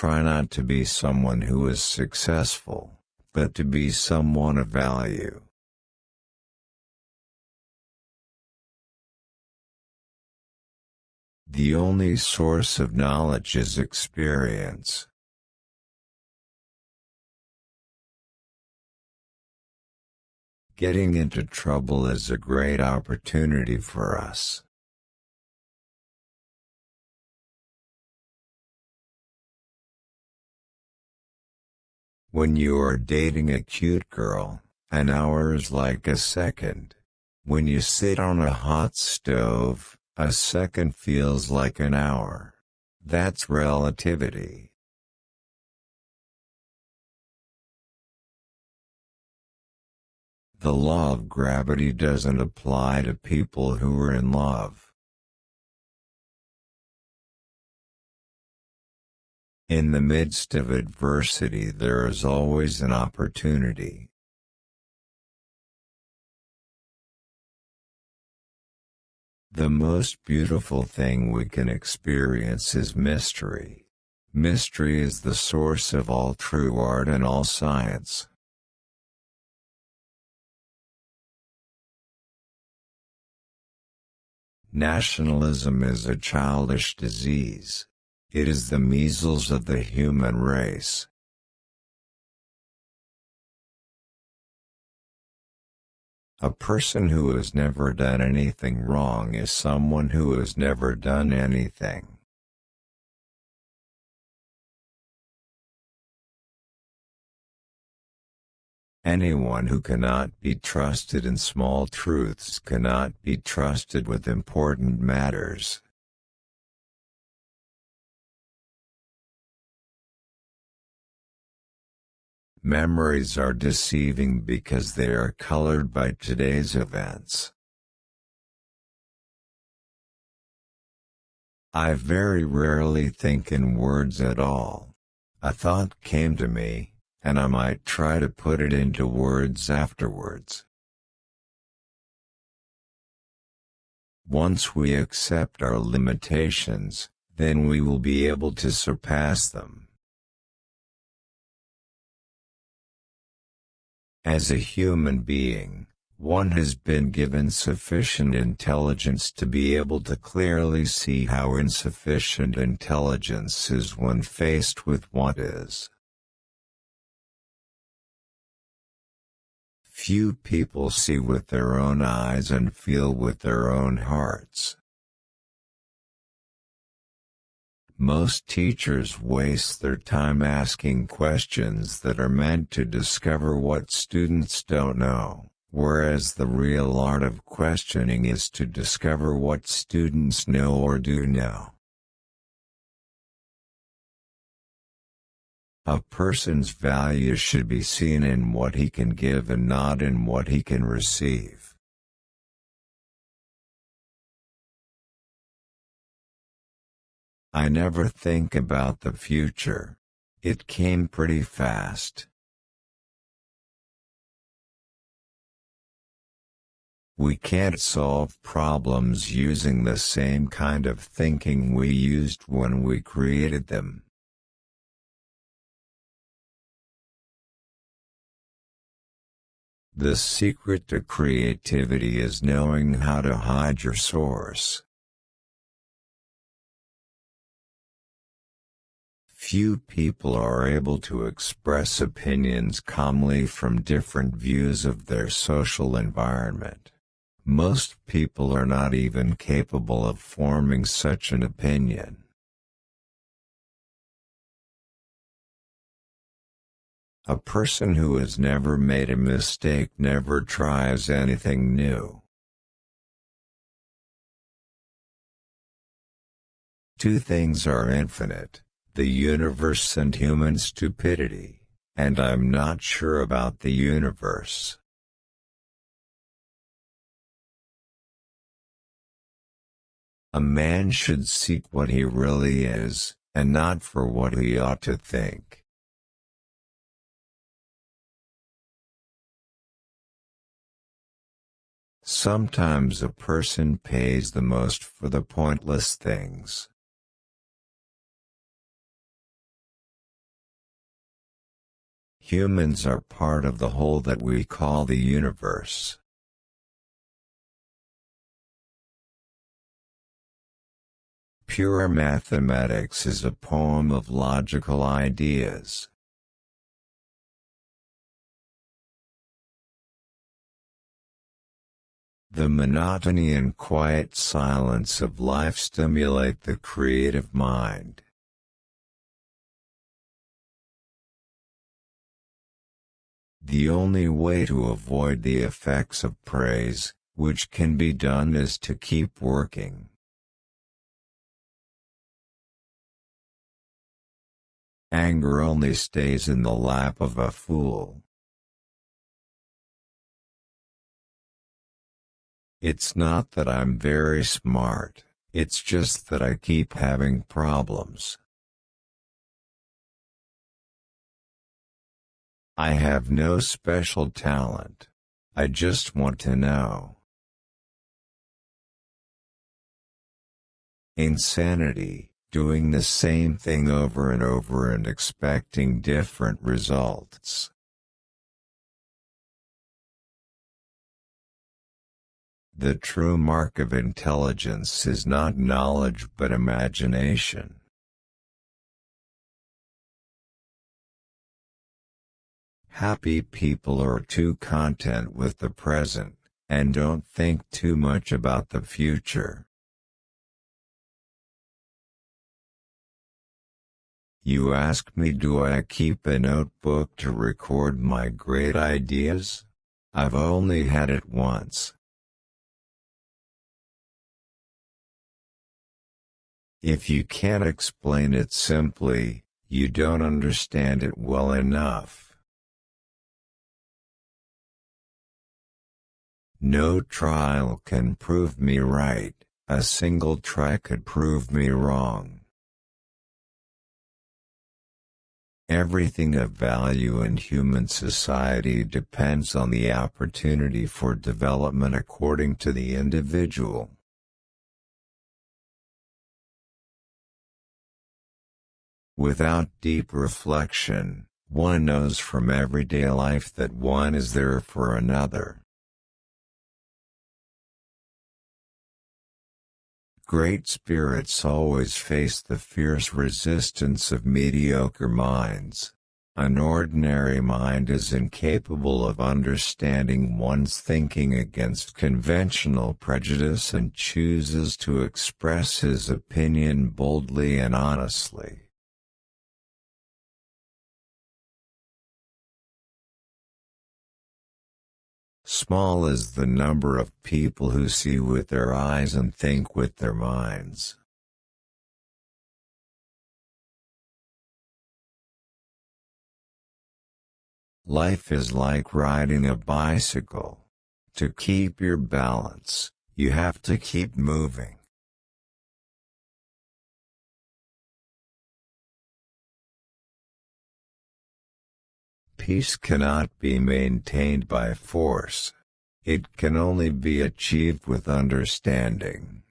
try not to be someone who is successful, but to be someone of value. The only source of knowledge is experience. Getting into trouble is a great opportunity for us. When you are dating a cute girl, an hour is like a second. When you sit on a hot stove, a second feels like an hour. That's relativity. The law of gravity doesn't apply to people who are in love. In the midst of adversity, there is always an opportunity. The most beautiful thing we can experience is mystery. Mystery is the source of all true art and all science. Nationalism is a childish disease. It is the measles of the human race. A person who has never done anything wrong is someone who has never done anything. Anyone who cannot be trusted in small truths cannot be trusted with important matters. Memories are deceiving because they are colored by today's events. I very rarely think in words at all. A thought came to me, and I might try to put it into words afterwards. Once we accept our limitations, then we will be able to surpass them. As a human being, one has been given sufficient intelligence to be able to clearly see how insufficient intelligence is when faced with what is. Few people see with their own eyes and feel with their own hearts. Most teachers waste their time asking questions that are meant to discover what students don't know, whereas the real art of questioning is to discover what students know or do know. A person's value should be seen in what he can give and not in what he can receive. I never think about the future. It came pretty fast. We can't solve problems using the same kind of thinking we used when we created them. The secret to creativity is knowing how to hide your source. Few people are able to express opinions calmly from different views of their social environment. Most people are not even capable of forming such an opinion. A person who has never made a mistake never tries anything new. Two things are infinite: the universe and human stupidity, and I'm not sure about the universe. A man should seek what he really is, and not for what he ought to think. Sometimes a person pays the most for the pointless things. Humans are part of the whole that we call the universe. Pure mathematics is a poem of logical ideas. The monotony and quiet silence of life stimulate the creative mind. The only way to avoid the effects of praise, which can be done, is to keep working. Anger only stays in the lap of a fool. It's not that I'm very smart, it's just that I keep having problems. I have no special talent. I just want to know. Insanity, doing the same thing over and over and expecting different results. The true mark of intelligence is not knowledge but imagination. Happy people are too content with the present, and don't think too much about the future. You ask me, do I keep a notebook to record my great ideas? I've only had it once. If you can't explain it simply, you don't understand it well enough. No trial can prove me right, a single try could prove me wrong. Everything of value in human society depends on the opportunity for development according to the individual. Without deep reflection, one knows from everyday life that one is there for another. Great spirits always face the fierce resistance of mediocre minds. An ordinary mind is incapable of understanding one's thinking against conventional prejudice and chooses to express his opinion boldly and honestly. Small is the number of people who see with their eyes and think with their minds. Life is like riding a bicycle. To keep your balance, you have to keep moving. Peace cannot be maintained by force. It can only be achieved with understanding.